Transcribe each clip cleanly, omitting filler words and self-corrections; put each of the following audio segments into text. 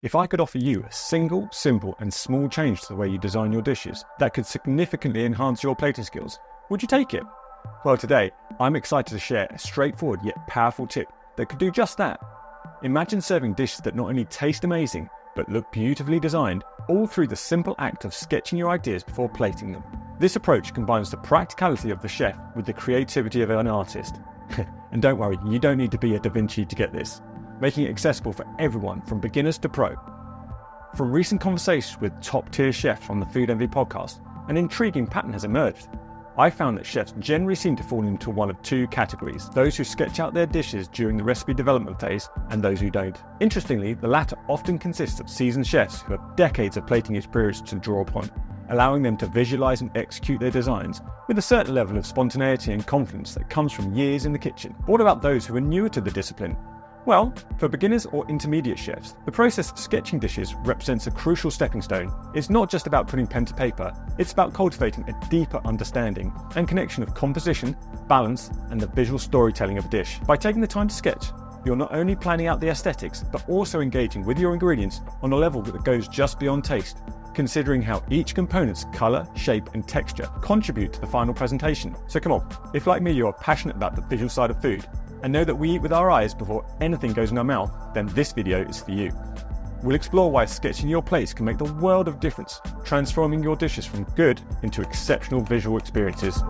If I could offer you a single, simple and small change to the way you design your dishes that could significantly enhance your plating skills, would you take it? Well, today, I'm excited to share a straightforward yet powerful tip that could do just that. Imagine serving dishes that not only taste amazing, but look beautifully designed, all through the simple act of sketching your ideas before plating them. This approach combines the practicality of the chef with the creativity of an artist. And don't worry, you don't need to be a Da Vinci to get this, making it accessible for everyone from beginners to pro. From recent conversations with top-tier chefs on the Food Envy podcast, an intriguing pattern has emerged. I found that chefs generally seem to fall into one of two categories: those who sketch out their dishes during the recipe development phase and those who don't. Interestingly, the latter often consists of seasoned chefs who have decades of plating experience to draw upon, allowing them to visualize and execute their designs with a certain level of spontaneity and confidence that comes from years in the kitchen. But what about those who are newer to the discipline? Well, for beginners or intermediate chefs, the process of sketching dishes represents a crucial stepping stone. It's not just about putting pen to paper, it's about cultivating a deeper understanding and connection of composition, balance, and the visual storytelling of a dish. By taking the time to sketch, you're not only planning out the aesthetics, but also engaging with your ingredients on a level that goes just beyond taste, considering how each component's colour, shape and texture contribute to the final presentation. So come on, if like me you're passionate about the visual side of food, and know that we eat with our eyes before anything goes in our mouth, then this video is for you. We'll explore why sketching your plates can make the world of difference, transforming your dishes from good into exceptional visual experiences.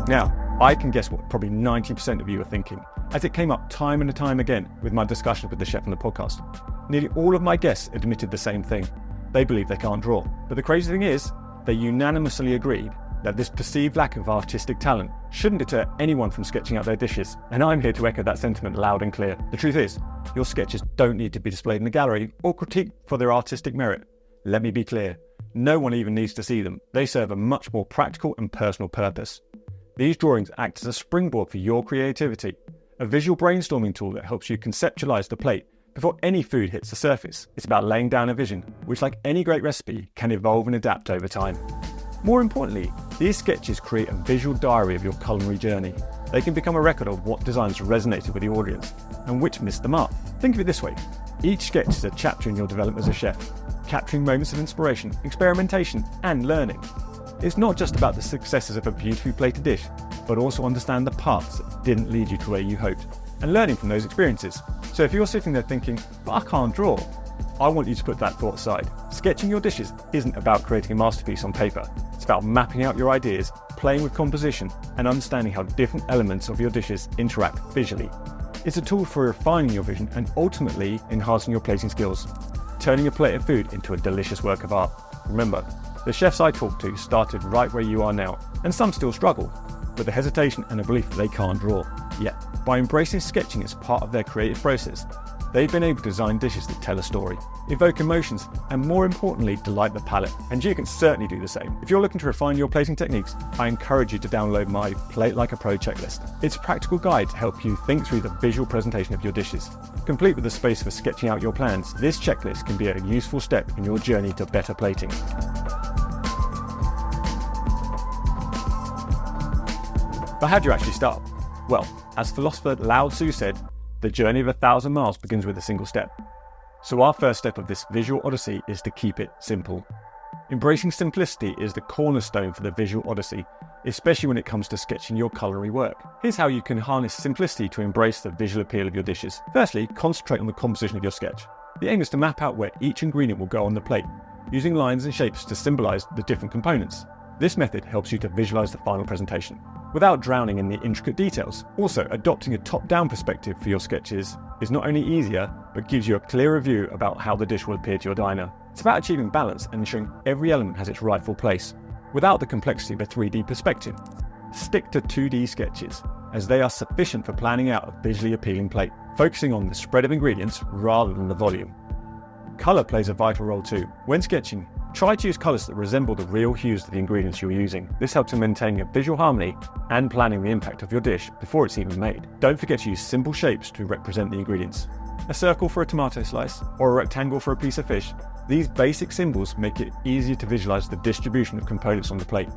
Now, I can guess what probably 90% of you are thinking, as it came up time and time again with my discussion with the chef on the podcast. Nearly all of my guests admitted the same thing. They believe they can't draw. But the crazy thing is, they unanimously agreed that this perceived lack of artistic talent shouldn't deter anyone from sketching out their dishes, and I'm here to echo that sentiment loud and clear. The truth is, your sketches don't need to be displayed in a gallery or critiqued for their artistic merit. Let me be clear, no one even needs to see them. They serve a much more practical and personal purpose. These drawings act as a springboard for your creativity, a visual brainstorming tool that helps you conceptualize the plate before any food hits the surface. It's about laying down a vision, which like any great recipe, can evolve and adapt over time. More importantly, these sketches create a visual diary of your culinary journey. They can become a record of what designs resonated with the audience and which missed the mark. Think of it this way: each sketch is a chapter in your development as a chef, capturing moments of inspiration, experimentation, and learning. It's not just about the successes of a beautifully plated dish, but also understand the paths that didn't lead you to where you hoped, and learning from those experiences. So if you're sitting there thinking, but I can't draw, I want you to put that thought aside. Sketching your dishes isn't about creating a masterpiece on paper. It's about mapping out your ideas, playing with composition, and understanding how different elements of your dishes interact visually. It's a tool for refining your vision and ultimately enhancing your plating skills, turning a plate of food into a delicious work of art. Remember, the chefs I talked to started right where you are now, and some still struggle with the hesitation and a belief that they can't draw. Yet, by embracing sketching as part of their creative process, they've been able to design dishes that tell a story, evoke emotions, and more importantly, delight the palate. And you can certainly do the same. If you're looking to refine your plating techniques, I encourage you to download my Plate Like a Pro checklist. It's a practical guide to help you think through the visual presentation of your dishes. Complete with the space for sketching out your plans, this checklist can be a useful step in your journey to better plating. But how do you actually start? Well, as philosopher Lao Tzu said, the journey of 1,000 miles begins with a single step. So our first step of this visual odyssey is to keep it simple. Embracing simplicity is the cornerstone for the visual odyssey, especially when it comes to sketching your culinary work. Here's how you can harness simplicity to embrace the visual appeal of your dishes. Firstly, concentrate on the composition of your sketch. The aim is to map out where each ingredient will go on the plate, using lines and shapes to symbolize the different components. This method helps you to visualize the final presentation, without drowning in the intricate details. Also, adopting a top-down perspective for your sketches is not only easier, but gives you a clearer view about how the dish will appear to your diner. It's about achieving balance and ensuring every element has its rightful place, without the complexity of a 3D perspective. Stick to 2D sketches, as they are sufficient for planning out a visually appealing plate, focusing on the spread of ingredients rather than the volume. Colour plays a vital role too. When sketching, try to use colours that resemble the real hues of the ingredients you're using. This helps in maintaining a visual harmony and planning the impact of your dish before it's even made. Don't forget to use simple shapes to represent the ingredients. A circle for a tomato slice, or a rectangle for a piece of fish. These basic symbols make it easier to visualise the distribution of components on the plate.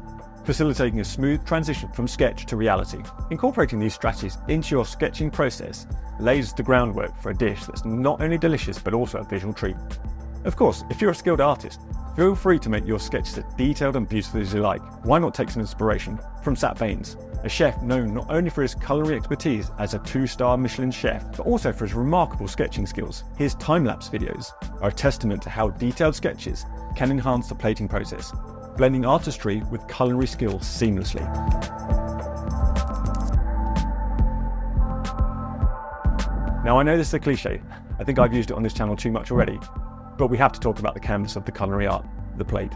facilitating a smooth transition from sketch to reality. Incorporating these strategies into your sketching process lays the groundwork for a dish that's not only delicious but also a visual treat. Of course, if you're a skilled artist, feel free to make your sketches as detailed and beautiful as you like. Why not take some inspiration from Sat Baines, a chef known not only for his culinary expertise as a 2-star Michelin chef, but also for his remarkable sketching skills. His time-lapse videos are a testament to how detailed sketches can enhance the plating process, blending artistry with culinary skill seamlessly. Now, I know this is a cliche. I think I've used it on this channel too much already, but we have to talk about the canvas of the culinary art, the plate.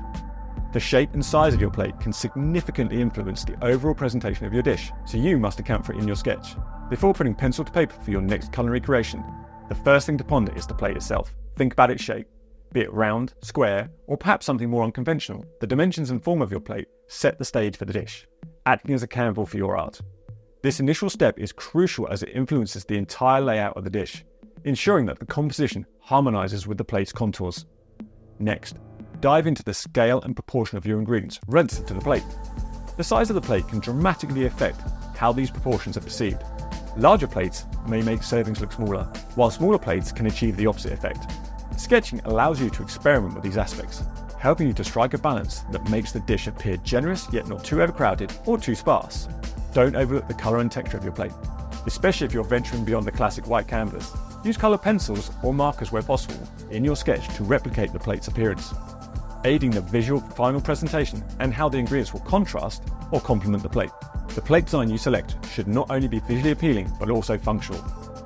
The shape and size of your plate can significantly influence the overall presentation of your dish, so you must account for it in your sketch. Before putting pencil to paper for your next culinary creation, the first thing to ponder is the plate itself. Think about its shape, be it round, square, or perhaps something more unconventional. The dimensions and form of your plate set the stage for the dish, acting as a canvas for your art. This initial step is crucial as it influences the entire layout of the dish, ensuring that the composition harmonizes with the plate's contours. Next, dive into the scale and proportion of your ingredients relative to the plate. The size of the plate can dramatically affect how these proportions are perceived. Larger plates may make servings look smaller, while smaller plates can achieve the opposite effect. Sketching allows you to experiment with these aspects, helping you to strike a balance that makes the dish appear generous yet not too overcrowded or too sparse. Don't overlook the colour and texture of your plate, especially if you're venturing beyond the classic white canvas. Use coloured pencils or markers where possible in your sketch to replicate the plate's appearance, aiding the visual final presentation and how the ingredients will contrast or complement the plate. The plate design you select should not only be visually appealing but also functional,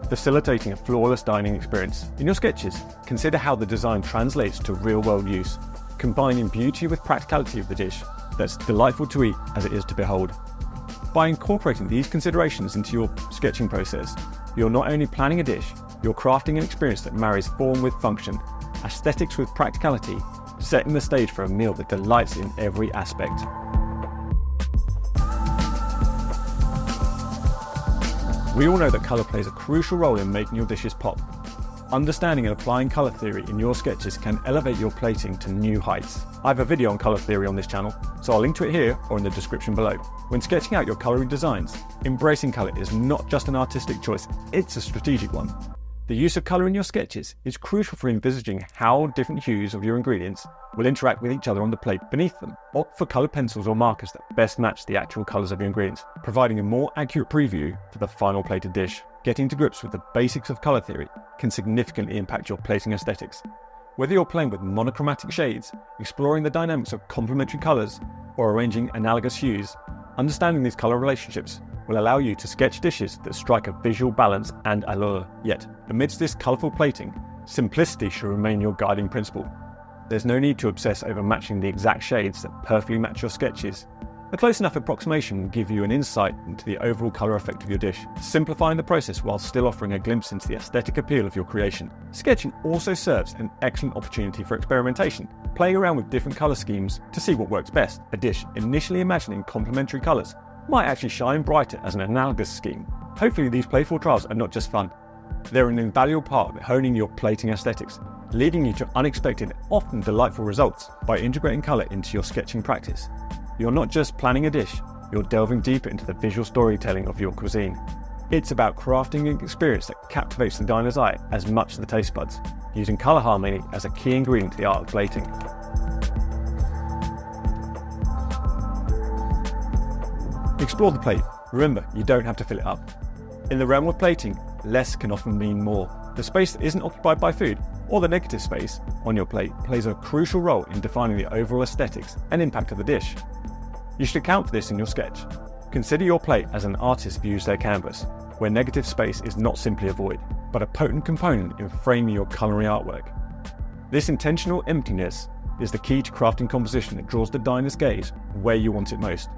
facilitating a flawless dining experience. In your sketches, consider how the design translates to real-world use, combining beauty with practicality of the dish that's delightful to eat as it is to behold. By incorporating these considerations into your sketching process, you're not only planning a dish, you're crafting an experience that marries form with function, aesthetics with practicality, setting the stage for a meal that delights in every aspect. We all know that colour plays a crucial role in making your dishes pop. Understanding and applying colour theory in your sketches can elevate your plating to new heights. I have a video on colour theory on this channel, so I'll link to it here or in the description below. When sketching out your colouring designs, embracing colour is not just an artistic choice, it's a strategic one. The use of colour in your sketches is crucial for envisaging how different hues of your ingredients will interact with each other on the plate beneath them. Opt for coloured pencils or markers that best match the actual colours of your ingredients, providing a more accurate preview for the final plated dish. Getting to grips with the basics of colour theory can significantly impact your plating aesthetics. Whether you're playing with monochromatic shades, exploring the dynamics of complementary colours, or arranging analogous hues, understanding these colour relationships will allow you to sketch dishes that strike a visual balance and allure. Yet, amidst this colourful plating, simplicity should remain your guiding principle. There's no need to obsess over matching the exact shades that perfectly match your sketches. A close enough approximation will give you an insight into the overall colour effect of your dish, simplifying the process while still offering a glimpse into the aesthetic appeal of your creation. Sketching also serves an excellent opportunity for experimentation, playing around with different colour schemes to see what works best. A dish initially imagining complementary colours might actually shine brighter as an analogous scheme. Hopefully these playful trials are not just fun. They're an invaluable part of honing your plating aesthetics, leading you to unexpected, often delightful results by integrating colour into your sketching practice. You're not just planning a dish, you're delving deeper into the visual storytelling of your cuisine. It's about crafting an experience that captivates the diner's eye as much as the taste buds, using colour harmony as a key ingredient to the art of plating. Explore the plate. Remember, you don't have to fill it up. In the realm of plating, less can often mean more. The space that isn't occupied by food, or the negative space on your plate, plays a crucial role in defining the overall aesthetics and impact of the dish. You should account for this in your sketch. Consider your plate as an artist views their canvas, where negative space is not simply a void, but a potent component in framing your culinary artwork. This intentional emptiness is the key to crafting composition that draws the diner's gaze where you want it most.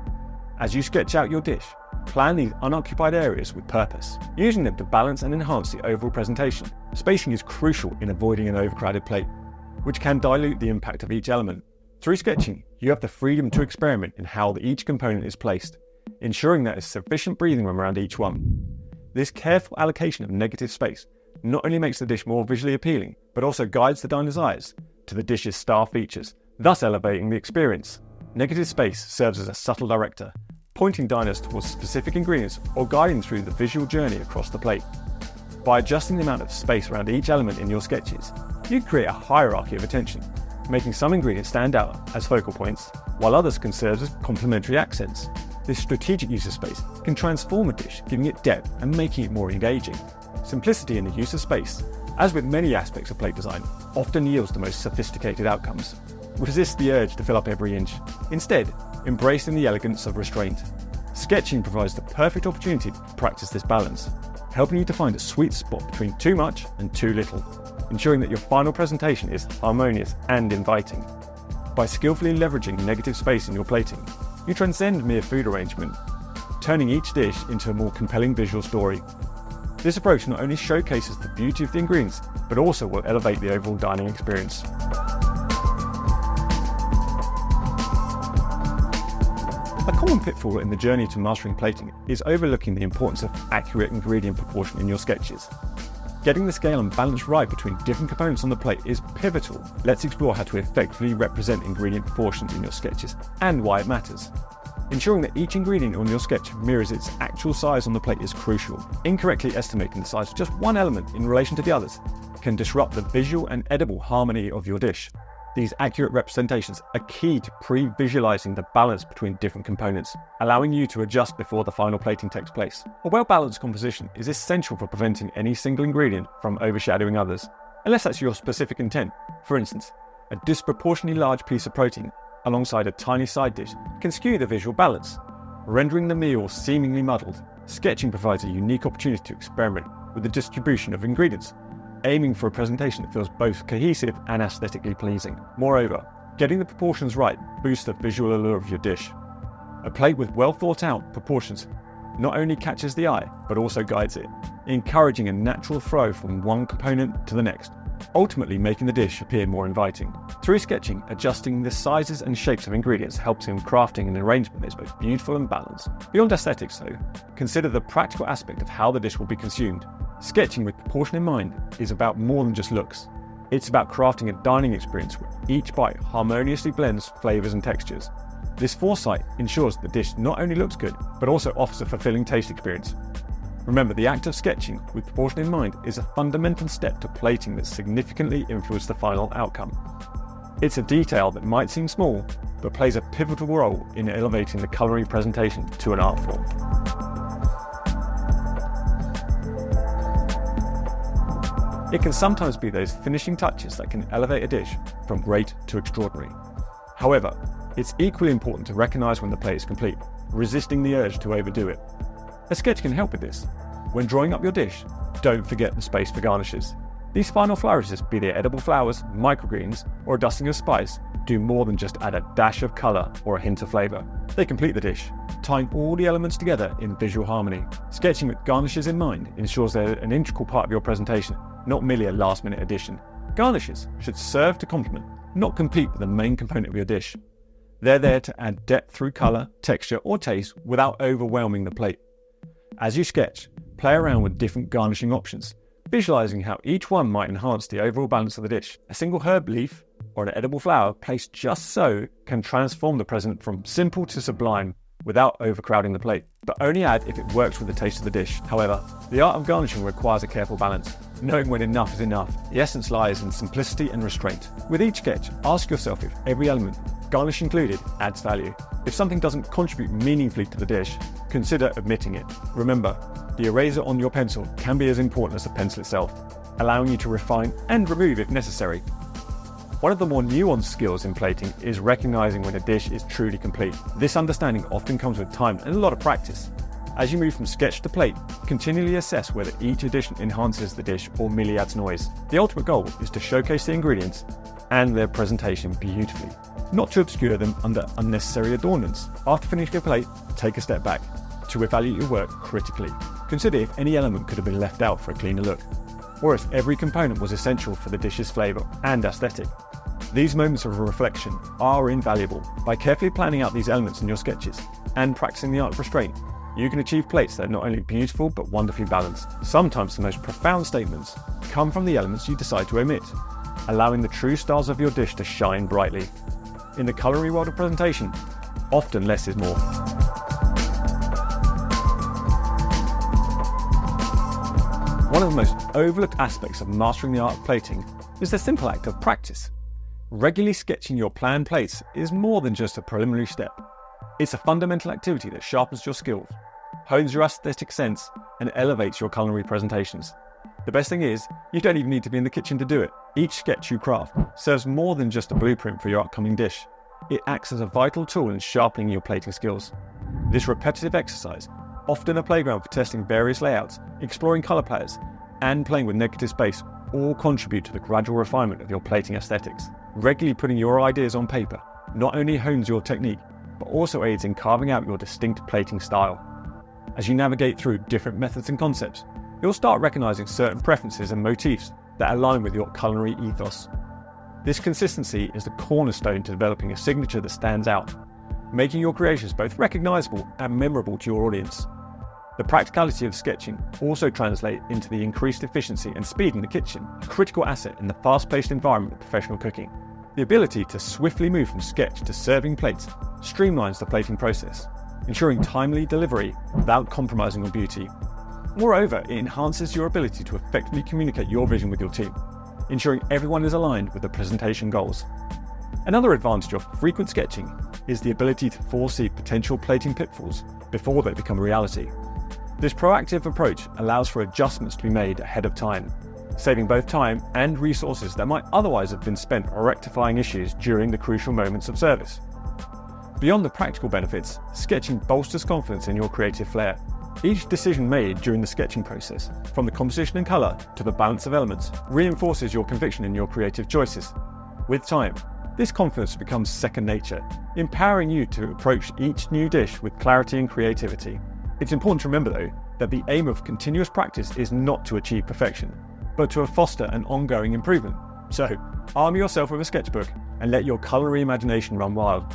As you sketch out your dish, plan these unoccupied areas with purpose, using them to balance and enhance the overall presentation. Spacing is crucial in avoiding an overcrowded plate, which can dilute the impact of each element. Through sketching, you have the freedom to experiment in how each component is placed, ensuring there is sufficient breathing room around each one. This careful allocation of negative space not only makes the dish more visually appealing, but also guides the diner's eyes to the dish's star features, thus elevating the experience. Negative space serves as a subtle director, pointing diners towards specific ingredients or guiding through the visual journey across the plate. By adjusting the amount of space around each element in your sketches, you create a hierarchy of attention, making some ingredients stand out as focal points, while others can serve as complementary accents. This strategic use of space can transform a dish, giving it depth and making it more engaging. Simplicity in the use of space, as with many aspects of plate design, often yields the most sophisticated outcomes. Resist the urge to fill up every inch. Instead, embracing the elegance of restraint. Sketching provides the perfect opportunity to practice this balance, helping you to find a sweet spot between too much and too little, ensuring that your final presentation is harmonious and inviting. By skillfully leveraging negative space in your plating, you transcend mere food arrangement, turning each dish into a more compelling visual story. This approach not only showcases the beauty of the ingredients, but also will elevate the overall dining experience. A common pitfall in the journey to mastering plating is overlooking the importance of accurate ingredient proportion in your sketches. Getting the scale and balance right between different components on the plate is pivotal. Let's explore how to effectively represent ingredient proportions in your sketches and why it matters. Ensuring that each ingredient on your sketch mirrors its actual size on the plate is crucial. Incorrectly estimating the size of just one element in relation to the others can disrupt the visual and edible harmony of your dish. These accurate representations are key to pre-visualizing the balance between different components, allowing you to adjust before the final plating takes place. A well-balanced composition is essential for preventing any single ingredient from overshadowing others, unless that's your specific intent. For instance, a disproportionately large piece of protein alongside a tiny side dish can skew the visual balance, rendering the meal seemingly muddled. Sketching provides a unique opportunity to experiment with the distribution of ingredients, aiming for a presentation that feels both cohesive and aesthetically pleasing. Moreover, getting the proportions right boosts the visual allure of your dish. A plate with well thought out proportions not only catches the eye, but also guides it, encouraging a natural flow from one component to the next, ultimately making the dish appear more inviting. Through sketching, adjusting the sizes and shapes of ingredients helps in crafting an arrangement that is both beautiful and balanced. Beyond aesthetics though, consider the practical aspect of how the dish will be consumed. Sketching with proportion in mind is about more than just looks. It's about crafting a dining experience where each bite harmoniously blends flavours and textures. This foresight ensures the dish not only looks good, but also offers a fulfilling taste experience. Remember, the act of sketching with proportion in mind is a fundamental step to plating that significantly influences the final outcome. It's a detail that might seem small, but plays a pivotal role in elevating the culinary presentation to an art form. It can sometimes be those finishing touches that can elevate a dish from great to extraordinary. However, it's equally important to recognise when the plate is complete, resisting the urge to overdo it. A sketch can help with this. When drawing up your dish, don't forget the space for garnishes. These final flourishes, be they edible flowers, microgreens, or a dusting of spice, do more than just add a dash of colour or a hint of flavour. They complete the dish, tying all the elements together in visual harmony. Sketching with garnishes in mind ensures they're an integral part of your presentation, not merely a last-minute addition. Garnishes should serve to complement, not compete with the main component of your dish. They're there to add depth through colour, texture, or taste without overwhelming the plate. As you sketch, play around with different garnishing options, visualising how each one might enhance the overall balance of the dish. A single herb leaf or an edible flower placed just so can transform the present from simple to sublime without overcrowding the plate, but only add if it works with the taste of the dish. However, the art of garnishing requires a careful balance, knowing when enough is enough. The essence lies in simplicity and restraint. With each sketch, ask yourself if every element, garnish included, adds value. If something doesn't contribute meaningfully to the dish, consider omitting it. Remember, the eraser on your pencil can be as important as the pencil itself, allowing you to refine and remove if necessary. One of the more nuanced skills in plating is recognizing when a dish is truly complete. This understanding often comes with time and a lot of practice. As you move from sketch to plate, continually assess whether each addition enhances the dish or merely adds noise. The ultimate goal is to showcase the ingredients and their presentation beautifully, not to obscure them under unnecessary adornments. After finishing your plate, take a step back to evaluate your work critically. Consider if any element could have been left out for a cleaner look, or if every component was essential for the dish's flavour and aesthetic. These moments of reflection are invaluable. By carefully planning out these elements in your sketches and practicing the art of restraint, you can achieve plates that are not only beautiful but wonderfully balanced. Sometimes the most profound statements come from the elements you decide to omit, allowing the true stars of your dish to shine brightly. In the culinary world of presentation, often less is more. One of the most overlooked aspects of mastering the art of plating is the simple act of practice. Regularly sketching your planned plates is more than just a preliminary step. It's a fundamental activity that sharpens your skills, hones your aesthetic sense, and elevates your culinary presentations. The best thing is, you don't even need to be in the kitchen to do it. Each sketch you craft serves more than just a blueprint for your upcoming dish. It acts as a vital tool in sharpening your plating skills. This repetitive exercise, often a playground for testing various layouts, exploring colour palettes, and playing with negative space, all contribute to the gradual refinement of your plating aesthetics. Regularly putting your ideas on paper not only hones your technique, but also aids in carving out your distinct plating style. As you navigate through different methods and concepts, you'll start recognising certain preferences and motifs that align with your culinary ethos. This consistency is the cornerstone to developing a signature that stands out, making your creations both recognisable and memorable to your audience. The practicality of sketching also translates into the increased efficiency and speed in the kitchen, a critical asset in the fast-paced environment of professional cooking. The ability to swiftly move from sketch to serving plates streamlines the plating process, ensuring timely delivery without compromising on beauty. Moreover, it enhances your ability to effectively communicate your vision with your team, ensuring everyone is aligned with the presentation goals. Another advantage of frequent sketching is the ability to foresee potential plating pitfalls before they become a reality. This proactive approach allows for adjustments to be made ahead of time, saving both time and resources that might otherwise have been spent rectifying issues during the crucial moments of service. Beyond the practical benefits, sketching bolsters confidence in your creative flair. Each decision made during the sketching process, from the composition and colour to the balance of elements, reinforces your conviction in your creative choices. With time, this confidence becomes second nature, empowering you to approach each new dish with clarity and creativity. It's important to remember, though, that the aim of continuous practice is not to achieve perfection, but to foster an ongoing improvement. So, arm yourself with a sketchbook and let your culinary imagination run wild.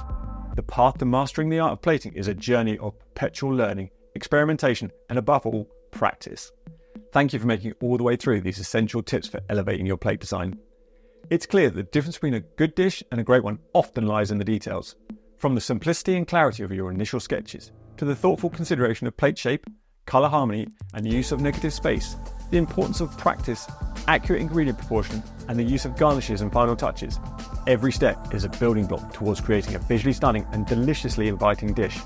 The path to mastering the art of plating is a journey of perpetual learning, experimentation, and above all, practice. Thank you for making it all the way through these essential tips for elevating your plate design. It's clear that the difference between a good dish and a great one often lies in the details. From the simplicity and clarity of your initial sketches, to the thoughtful consideration of plate shape, colour harmony, and the use of negative space, the importance of practice, accurate ingredient proportion, and the use of garnishes and final touches. Every step is a building block towards creating a visually stunning and deliciously inviting dish.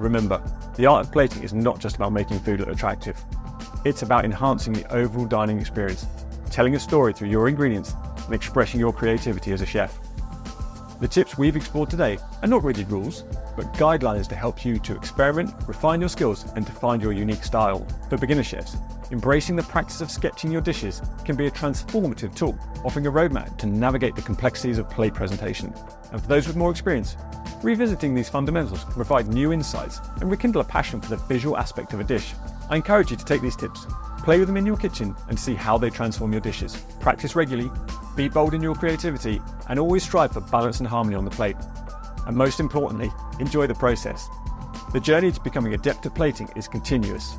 Remember, the art of plating is not just about making food look attractive. It's about enhancing the overall dining experience, telling a story through your ingredients, and expressing your creativity as a chef. The tips we've explored today are not rigid rules, but guidelines to help you to experiment, refine your skills, and to find your unique style. For beginner chefs, embracing the practice of sketching your dishes can be a transformative tool, offering a roadmap to navigate the complexities of plate presentation. And for those with more experience, revisiting these fundamentals can provide new insights and rekindle a passion for the visual aspect of a dish. I encourage you to take these tips, play with them in your kitchen, and see how they transform your dishes. Practice regularly, be bold in your creativity, and always strive for balance and harmony on the plate. And most importantly, enjoy the process. The journey to becoming adept at plating is continuous,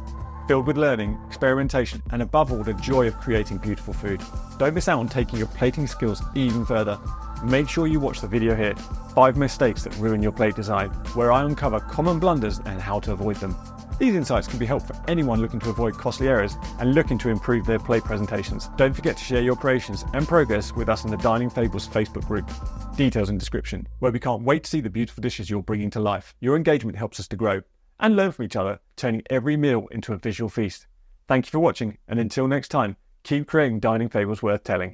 filled with learning, experimentation, and above all, the joy of creating beautiful food. Don't miss out on taking your plating skills even further. Make sure you watch the video here, 5 mistakes that ruin your plate design, where I uncover common blunders and how to avoid them. These insights can be helpful for anyone looking to avoid costly errors and looking to improve their plate presentations. Don't forget to share your creations and progress with us in the Dining Fables Facebook group. Details in description, where we can't wait to see the beautiful dishes you're bringing to life. Your engagement helps us to grow and learn from each other, turning every meal into a visual feast. Thank you for watching, and until next time, keep creating dining fables worth telling.